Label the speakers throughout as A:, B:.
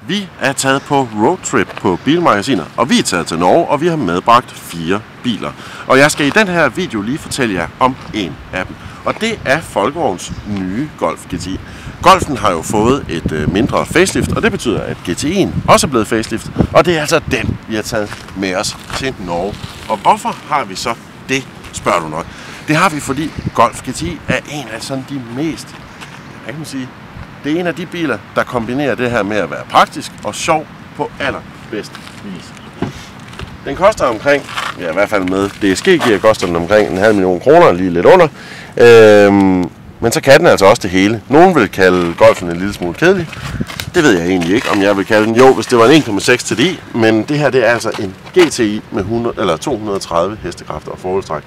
A: Vi er taget på roadtrip på Bilmagasinet, og vi er taget til Norge, og vi har medbragt 4 biler. Og jeg skal i den her video lige fortælle jer om en af dem. Og det er Volkswagens nye Golf GTI. Golfen har jo fået et mindre facelift, og det betyder, at GTI'en også er blevet facelift. Og det er altså den, vi har taget med os til Norge. Og hvorfor har vi så det, spørger du nok. Det har vi, fordi Golf GTI er en af sådan de mest, hvad kan man sige, det er en af de biler, der kombinerer det her med at være praktisk og sjov på allerbedst vis. Den koster omkring, ja i hvert fald med DSG-gear, koster den omkring 500.000 kroner, lige lidt under. Men så kan den altså også det hele. Nogen vil kalde Golfen en lille smule kedelig. Det ved jeg egentlig ikke, om jeg vil kalde den. Jo, hvis det var en 1,6 TDI, men det her det er altså en GTI med 230 hestekræfter og forholdstræk.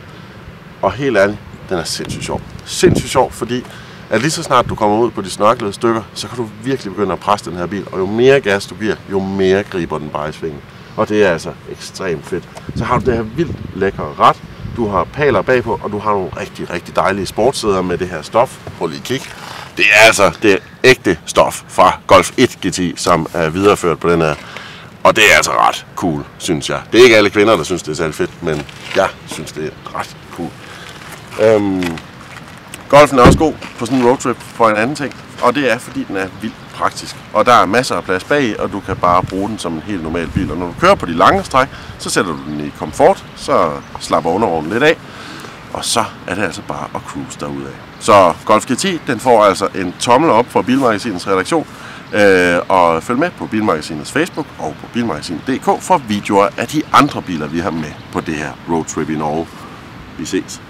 A: Og helt ærligt, den er sindssygt sjov. Sindssygt sjov, fordi at lige så snart du kommer ud på de snørklede stykker, så kan du virkelig begynde at presse den her bil. Og jo mere gas du giver, jo mere griber den bare i svingen. Og det er altså ekstremt fedt. Så har du det her vildt lækre rat. Du har paler bagpå, og du har nogle rigtig, rigtig dejlige sportssæder med det her stof. Prøv lige at kigge. Det er altså det ægte stof fra Golf 1 GTI, som er videreført på den her. Og det er altså ret cool, synes jeg. Det er ikke alle kvinder, der synes, det er særlig fedt, men jeg synes, det er ret cool. Golfen er også god på sådan en roadtrip for en anden ting, og det er, fordi den er vildt praktisk. Og der er masser af plads bag, og du kan bare bruge den som en helt normal bil. Og når du kører på de lange stræk, så sætter du den i komfort, så slapper undervognen lidt af, og så er det altså bare at cruise derudad. Så Golf GTI, den får altså en tommel op fra Bilmagasinets redaktion, og følg med på Bilmagasinets Facebook og på bilmagasin.dk for videoer af de andre biler, vi har med på det her roadtrip i Norge. Vi ses.